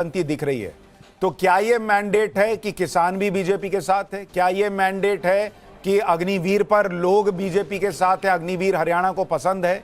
बनती दिख रही है। तो क्या ये मैंडेट है कि किसान भी बीजेपी के साथ है? क्या ये मैंडेट है कि अग्निवीर पर लोग बीजेपी के साथ है, अग्निवीर हरियाणा को पसंद है?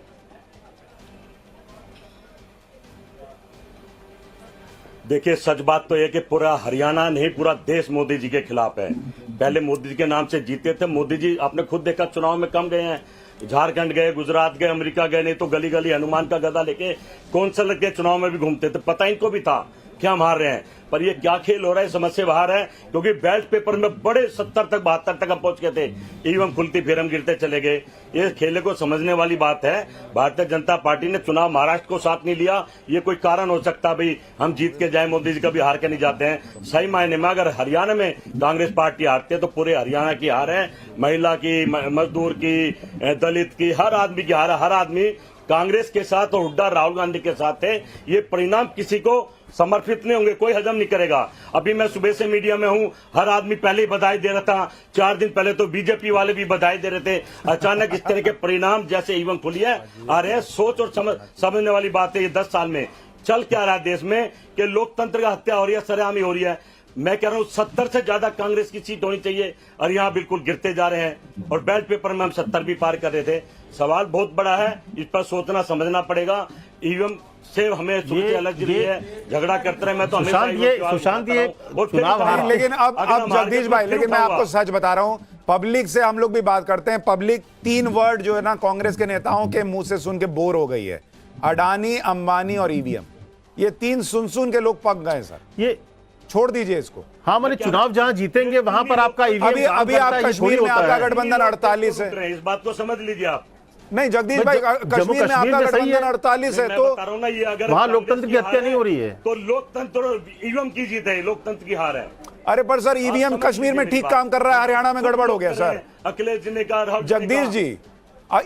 देखिए, सच बात तो यह कि पूरा हरियाणा नहीं, पूरा देश मोदी जी के खिलाफ है। पहले मोदी जी के नाम से जीते थे। मोदी जी आपने खुद देखा चुनाव में कम गए हैं, झारखंड गए, गुजरात गए, अमेरिका गए, नहीं तो गली गली हनुमान का गदा लेके कौंसलर के चुनाव में भी घूमते थे। पता इनको भी था क्या मार रहे हैं, पर ये क्या खेल हो रहा है समझ से बाहर है। क्योंकि बैलेट पेपर में बड़े 70 तक 72 तक हम पहुंच गए थे, ईवीएम खुलती फिर हम गिरते चले गए। ये खेले को समझने वाली बात है। भारतीय जनता पार्टी ने चुनाव महाराष्ट्र को साथ नहीं लिया, ये कोई कारण हो सकता भाई हम जीत के जाए, मोदी जी कभी हार के नहीं जाते हैं। सही मायने में अगर हरियाणा में कांग्रेस पार्टी हारती है तो पूरे हरियाणा की हार है, महिला की, मजदूर की, दलित की, हर आदमी की हार है। हर आदमी कांग्रेस के साथ और हुड्डा राहुल गांधी के साथ है। ये परिणाम किसी को समर्पित नहीं होंगे, कोई हजम नहीं करेगा। अभी मैं सुबह से मीडिया में हूं, हर आदमी पहले ही बधाई दे रहा था, 4 दिन पहले तो बीजेपी वाले भी बधाई दे रहे थे। अचानक इस तरह के परिणाम जैसे ईवीएम खुली है आ रहे हैं। सोच और समझने वाली बात है। ये 10 साल में चल क्या रहा है देश में कि लोकतंत्र का हत्या हो रही है, सरेआमी हो रही है। मैं कह रहा हूं 70 से ज्यादा कांग्रेस की सीट होनी चाहिए और यहाँ बिल्कुल गिरते जा रहे हैं। और बैलेट पेपर में हम 70 भी पार कर रहे थे। सवाल बहुत बड़ा है, इस पर सोचना समझना पड़ेगा। ईवीएम से हमें अलग है, झगड़ा करते रहे। मैं तो सुशांत ये चुनाव, लेकिन अब जगदीश भाई, लेकिन मैं आपको सच बता रहा हूं, पब्लिक से हम लोग भी बात करते हैं। पब्लिक 3 वर्ड जो है ना कांग्रेस के नेताओं के मुंह से सुन के बोर हो गई है, अडानी, अंबानी और ईवीएम। ये 3 सुन के लोग पक गए सर। ये छोड़ दीजिए इसको। हाँ, मैंने चुनाव जहां जीतेंगे वहां पर आपका ईवीएम अभी आप कश्मीर में आपका गठबंधन 48 है, इस बात को समझ लीजिए आप। नहीं जगदीश भाई, कश्मीर में आपका गठबंधन 48 है, तो वहां लोकतंत्र की हत्या नहीं हो रही है। तो लोकतंत्र ईवीएम की जीत है, लोकतंत्र की हार है। अरे पर सर ईवीएम कश्मीर में ठीक काम कर रहा है, हरियाणा में गड़बड़ हो गया सर। अखिलेश जी ने कहा, जगदीश जी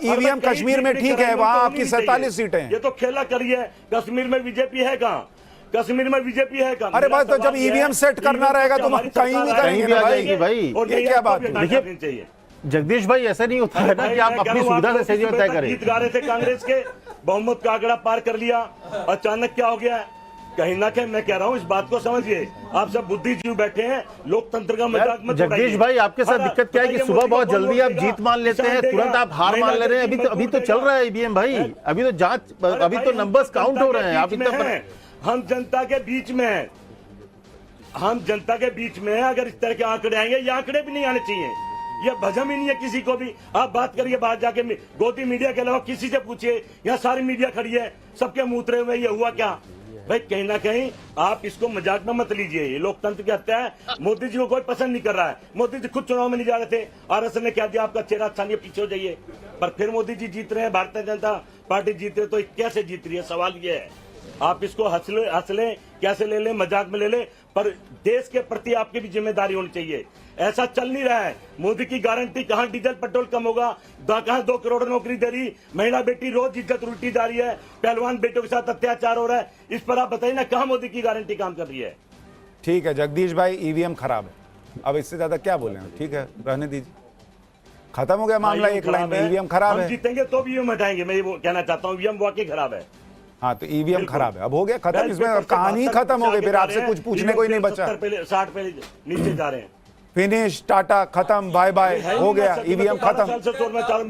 ईवीएम कश्मीर में ठीक है, वहां आपकी 47 सीटें हैं। ये तो खेला करिए। कश्मीर में बीजेपी है कहाँ? कश्मीर में बीजेपी है कहाँ? अरे बात तो जब ईवीएम सेट करना रहेगा तो कहीं भी करेंगे भाई। और ये क्या बात है? देखिए जगदीश भाई, ऐसा नहीं होता है ना कि आप अपनी सुविधा से सही तय करें। गीत गा रहे थे कांग्रेस के, बहुमत का आंकड़ा पार कर लिया, अचानक क्या हो गया? कहीं ना कहीं मैं कह रहा हूँ इस बात को समझिए। आप सब बुद्धिजीवी बैठे हैं, लोकतंत्र का मजाक मत उड़ाइए। जगदीश भाई, आपके साथ दिक्कत क्या है कि सुबह बहुत जल्दी आप जीत मान लेते हैं, तुरंत आप हार मान ले रहे हैं। अभी तो चल रहा है ईवीएम भाई, अभी तो जांच, अभी तो नंबर्स काउंट हो रहे हैं। आप हम जनता के बीच में हैं, हम जनता के बीच में हैं। अगर इस तरह के आंकड़े आएंगे, ये आंकड़े भी नहीं आने चाहिए। ये भजम ही नहीं है किसी को भी। आप बात करिए बाहर जाके, गोदी मीडिया के अलावा किसी से पूछिए, यहाँ सारी मीडिया खड़ी है, सबके मुंह उतरे हुए, ये हुआ क्या? भाई कहीं ना कहीं आप इसको मजाक में मत लीजिए। ये लोकतंत्र की हत्या है। मोदी जी को कोई पसंद नहीं कर रहा है। मोदी जी खुद चुनाव में नहीं जा रहे थे, आरएसएस ने क्या दिया, आपका चेहरा अच्छा नहीं, पीछे हो जाइए। पर फिर मोदी जी जीत रहे हैं, भारतीय जनता पार्टी जीत रही है, तो कैसे जीत रही है? सवाल ये है। आप इसको हंस ले, कैसे ले ले, मजाक में ले ले, पर देश के प्रति आपकी भी जिम्मेदारी होनी चाहिए। ऐसा चल नहीं रहा है। मोदी की गारंटी कहां डीजल पेट्रोल कम होगा, कहां 2 करोड़ नौकरी दे रही, महिला बेटी रोज इज्जत उल्टी जा रही है, पहलवान बेटों के साथ अत्याचार हो रहा है। इस पर आप बताइए ना, कहां मोदी की गारंटी काम कर रही है? ठीक है जगदीश भाई, ईवीएम खराब है, अब इससे ज्यादा क्या बोले? ठीक है, रहने दीजिए, खत्म हो गया मामला। एक लाइन में ईवीएम खराब है, जीतेंगे तो भी ईवीएम हटाएंगे। मैं ये कहना चाहता हूँ, ईवीएम वाकई खराब है। हाँ, तो ईवीएम खराब है, अब हो गया खत्म। इसमें कहानी खत्म हो गई, फिर आपसे कुछ पूछने को ही नहीं बचा। 60 पे नीचे जा रहे हैं। फिनिश, टाटा, खत्म, बाय बाय, हो गया, ईवीएम खत्म।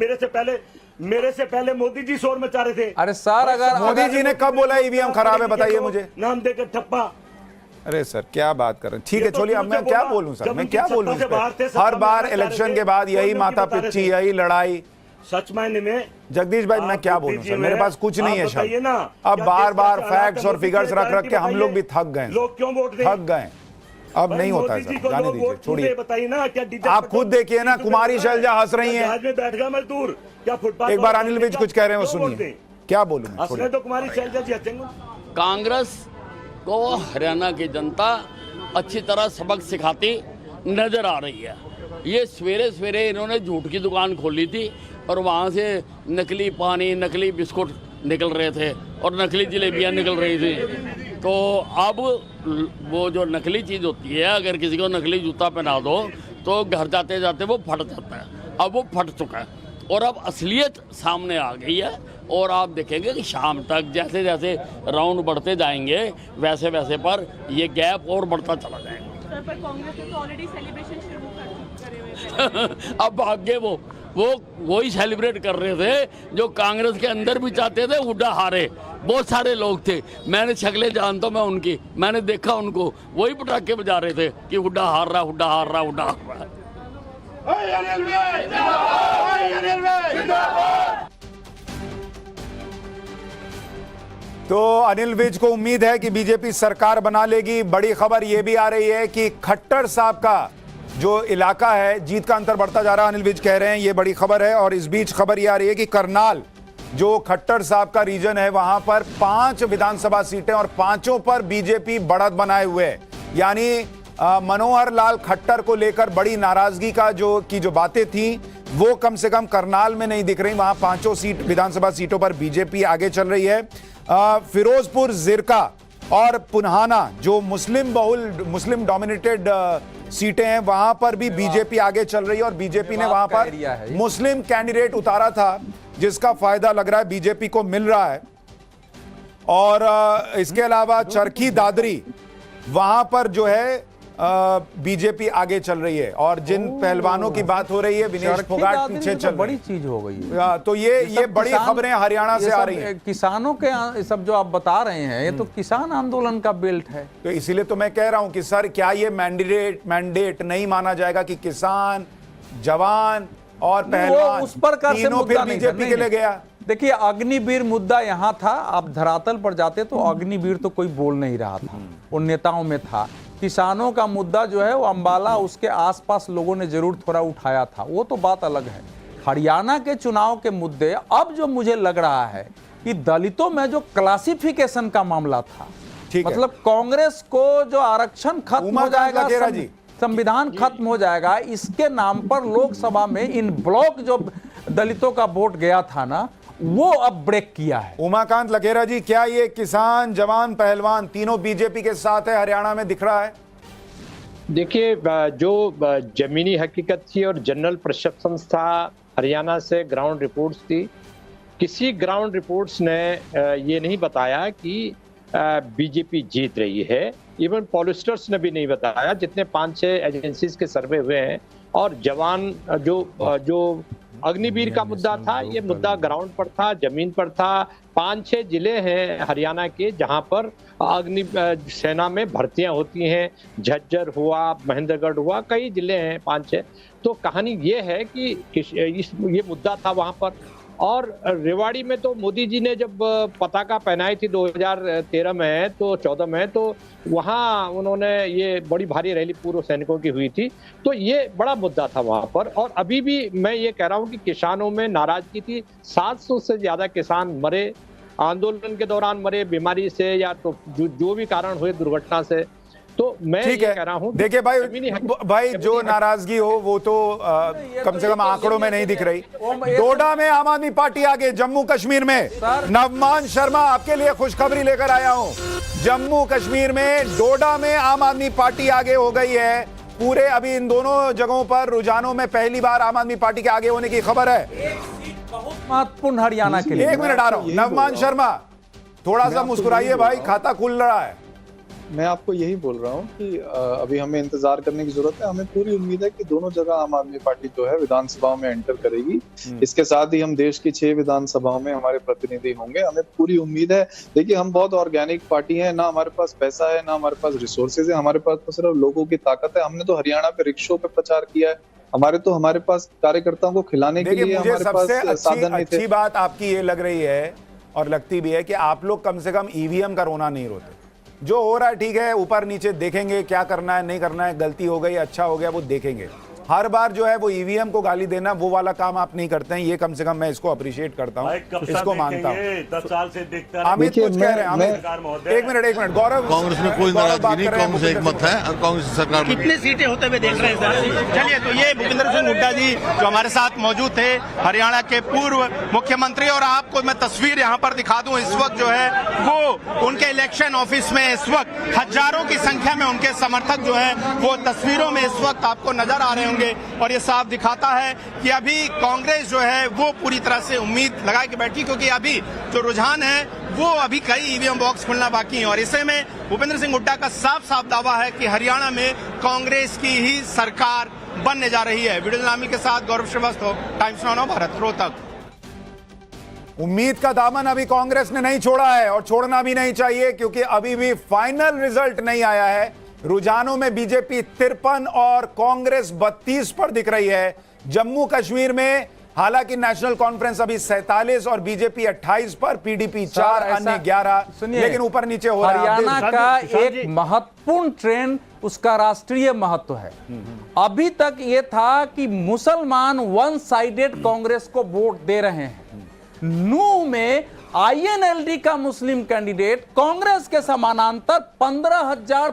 मेरे से पहले मोदी जी शोर मचा रहे थे। अरे सर, अगर मोदी जी ने कब बोला ईवीएम खराब है, बताइए मुझे। नाम देकर ठप्पा। अरे सर क्या बात कर रहे हैं? ठीक है, छोड़िए, अब मैं क्या बोलूं सर, मैं क्या बोलूं? हर बार इलेक्शन के बाद यही माथा पिच्ची, यही लड़ाई। सच मायने में जगदीश भाई, मैं क्या बोलूं सर, मेरे पास कुछ नहीं है शब्द। अब बार बार फैक्ट्स और फिगर्स रख के हम लोग भी थक गए, लोग क्यों वोट दें? थक गए। अब नहीं होता है सर, जाने दीजिए, छोड़िए। बताइए ना, क्या आप खुद देखिए ना, कुमारी शैलजा हंस रही हैं। में बैठ गया मजदूर, क्या फुटपाथ? एक बार अनिल विज कुछ कह रहे हैं, वो सुनिए, क्या बोलूं? छोड़िए तो कुमारी शैलजा जी हंसेंगे। कांग्रेस को हरियाणा की जनता अच्छी तरह सबक सिखाती नजर आ रही है। ये सवेरे सवेरे इन्होंने झूठ की दुकान खोली थी और वहाँ से नकली पानी, नकली बिस्कुट निकल रहे थे और नकली जलेबियाँ निकल रही थी। तो अब वो जो नकली चीज़ होती है, अगर किसी को नकली जूता पहना दो तो घर जाते जाते वो फट जाता है। अब वो फट चुका है और अब असलियत सामने आ गई है। और आप देखेंगे कि शाम तक जैसे जैसे राउंड बढ़ते जाएंगे वैसे वैसे पर ये गैप और बढ़ता चला जाएगा। सर, पर कांग्रेस ने तो ऑलरेडी सेलिब्रेशन शुरू करे हुए थे। अब आगे वो वही सेलिब्रेट कर रहे थे जो कांग्रेस के अंदर भी चाहते थे हुड्डा हारे। बहुत सारे लोग थे, मैंने शक्लें जानता हूं मैं उनकी, मैंने देखा उनको, वही पटाखे बजा रहे थे कि हुड्डा हार रहा, हुड्डा हार रहा, हुड्डा हार रहा। तो अनिल विज को उम्मीद है कि बीजेपी सरकार बना लेगी। बड़ी खबर यह भी आ रही है कि खट्टर साहब का जो इलाका है, जीत का अंतर बढ़ता जा रहा है, अनिल विज कह रहे हैं, ये बड़ी खबर है। और इस बीच खबर यह आ रही है कि करनाल जो खट्टर साहब का रीजन है, वहां पर 5 विधानसभा सीटें और 5 पर बीजेपी बढ़त बनाए हुए है। यानी मनोहर लाल खट्टर को लेकर बड़ी नाराजगी की जो बातें थी वो कम से कम करनाल में नहीं दिख रही। वहां 5 विधानसभा सीटों पर बीजेपी आगे चल रही है। फिरोजपुर, जिरका और पुन्हाना जो मुस्लिम डोमिनेटेड सीटें हैं, वहां पर भी बीजेपी आगे चल रही है। और बीजेपी ने वहां पर मुस्लिम कैंडिडेट उतारा था जिसका फायदा लग रहा है बीजेपी को मिल रहा है। और इसके अलावा चरखी दादरी वहां पर जो है बीजेपी आगे चल रही है। और जिन पहलवानों की बात हो रही है, विनेश फोगाट पीछे चल बड़ी चीज हो गई है। तो ये बड़ी खबरें हरियाणा से आ रही हैं। किसानों के सब जो आप बता रहे हैं ये तो किसान आंदोलन का बेल्ट है। तो इसीलिए तो मैं कह रहा हूं कि सर क्या ये मैंडेट नहीं माना जाएगा कि किसान, जवान और पहलवान उस पर कर से तीनों फिर बीजेपी के लिए गया? देखिए, अग्निवीर मुद्दा यहाँ था। आप धरातल पर जाते तो अग्निवीर तो कोई बोल नहीं रहा था, उन नेताओं में था। किसानों का मुद्दा जो है वो अंबाला उसके आसपास लोगों ने जरूर थोड़ा उठाया था, वो तो बात अलग है। हरियाणा के चुनाव के मुद्दे अब जो मुझे लग रहा है कि दलितों में जो क्लासिफिकेशन का मामला था, मतलब कांग्रेस को जो आरक्षण खत्म हो जाएगा, संविधान खत्म हो जाएगा, इसके नाम पर लोकसभा में इन ब्लॉक जो दलितों का वोट गया था ना, वो अब ब्रेक किया है। उमाकांत लकेरा जी, क्या ये किसान, जवान, पहलवान तीनों बीजेपी के साथ है हरियाणा में दिख रहा है? देखिए, जो जमीनी हकीकत थी और जनरल परसेप्शन था हरियाणा से, ग्राउंड रिपोर्ट्स थी, किसी ग्राउंड रिपोर्ट्स ने ये नहीं बताया कि बीजेपी जीत रही है। इवन पॉलिस्टर्स ने भी नहीं बताया, जितने 5-6 एजेंसीज के सर्वे हुए हैं। और जवान जो अग्निवीर का मुद्दा था, ये मुद्दा ग्राउंड पर था, जमीन पर था। 5-6 जिले हैं हरियाणा के जहां पर अग्नि सेना में भर्तियां होती हैं। झज्जर हुआ, महेंद्रगढ़ हुआ, कई जिले हैं 5-6। तो कहानी ये है कि ये मुद्दा था वहां पर। और रेवाड़ी में तो मोदी जी ने जब पताका पहनाई थी 2013 में, तो 14 में, तो वहाँ उन्होंने ये बड़ी भारी रैली पूर्व सैनिकों की हुई थी। तो ये बड़ा मुद्दा था वहाँ पर। और अभी भी मैं ये कह रहा हूँ कि किसानों में नाराजगी थी। 700 से ज्यादा किसान मरे, आंदोलन के दौरान मरे, बीमारी से या तो जो भी कारण हुए, दुर्घटना से। तो मैं ये कह रहा हूं, देखिए भाई जो नाराजगी हो वो तो कम से कम आंकड़ों में नहीं दिख रही। डोडा में आम आदमी पार्टी आगे, जम्मू कश्मीर में नवमान शर्मा आपके लिए खुशखबरी लेकर आया हूं। जम्मू कश्मीर में डोडा में आम आदमी पार्टी आगे हो गई है। पूरे अभी इन दोनों जगहों पर रुझानों में पहली बार आम आदमी पार्टी के आगे होने की खबर है। बहुत महत्वपूर्ण हरियाणा के लिए। 1 मिनट आ रहा हूं। नवमान शर्मा थोड़ा सा मुस्कुराइए भाई, खाता खुल रहा है। मैं आपको यही बोल रहा हूँ कि अभी हमें इंतजार करने की जरूरत है। हमें पूरी उम्मीद है कि दोनों जगह आम आदमी पार्टी जो है विधानसभाओं में एंटर करेगी। इसके साथ ही हम देश की 6 विधानसभाओं में हमारे प्रतिनिधि होंगे। हमें पूरी उम्मीद है। देखिए, हम बहुत ऑर्गेनिक पार्टी है, ना हमारे पास पैसा है, ना हमारे पास रिसोर्सेज है, हमारे पास तो सिर्फ लोगों की ताकत है। हमने तो हरियाणा पे रिक्शों पे प्रचार किया है। हमारे पास कार्यकर्ताओं को खिलाने के लिए हमारे पास साधन नहीं थे। अच्छी बात आपकी ये लग रही है और लगती भी है कि आप लोग कम से कम ईवीएम का रोना नहीं रोते। जो हो रहा है ठीक है, ऊपर नीचे देखेंगे, क्या करना है नहीं करना है, गलती हो गई, अच्छा हो गया, वो देखेंगे। हर बार जो है वो ईवीएम को गाली देना, वो वाला काम आप नहीं करते हैं। ये कम से कम मैं इसको अप्रिशिएट करता हूँ, इसको मानता हूँ। 10 साल से देखता अमित कुछ कह रहे हैं। अमित एक मिनट गौरव, कांग्रेस में कोई नाराजगी नहीं, कांग्रेस एक मत है और कांग्रेस सरकार कितने सीटें होते हुए देख रहे हैं। चलिए, तो ये भूपेंद्र सिंह हुड्डा जी जो हमारे साथ मौजूद थे, हरियाणा के पूर्व मुख्यमंत्री। और आपको मैं तस्वीर यहाँ पर दिखा दूं, इस वक्त जो है वो उनके इलेक्शन ऑफिस में इस वक्त हजारों की संख्या में उनके समर्थक जो है वो तस्वीरों में इस वक्त आपको नजर आ रहे होंगे। होंगे। और ये साफ दिखाता है कि अभी कांग्रेस जो है वो पूरी तरह से उम्मीद लगा के बैठी, क्योंकि अभी जो रुझान है वो अभी कई ईवीएम बॉक्स खुलना बाकी है। और ऐसे में भूपेंद्र सिंह हुड्डा का साफ साफ दावा है कि हरियाणा में कांग्रेस की ही सरकार बनने जा रही है। वीडियो नामी के साथ गौरव श्रीवास्तव, टाइम्स नाउ भारत, रोहतक। उम्मीद का दामन अभी कांग्रेस ने नहीं छोड़ा है और छोड़ना भी नहीं चाहिए, क्योंकि अभी भी फाइनल रिजल्ट नहीं आया है। रुझानों में बीजेपी 53 और कांग्रेस 32 पर दिख रही है। जम्मू कश्मीर में हालांकि नेशनल कॉन्फ्रेंस अभी 47 और बीजेपी 28 पर, पीडीपी 4, अन्य 11, लेकिन ऊपर नीचे हो रहा है। हरियाणा का एक महत्वपूर्ण ट्रेंड उसका राष्ट्रीय महत्व है। अभी तक ये था कि मुसलमान वन साइडेड कांग्रेस को वोट दे रहे हैं। नूह में आईएनएलडी का मुस्लिम कैंडिडेट कांग्रेस के समानांतर 15,500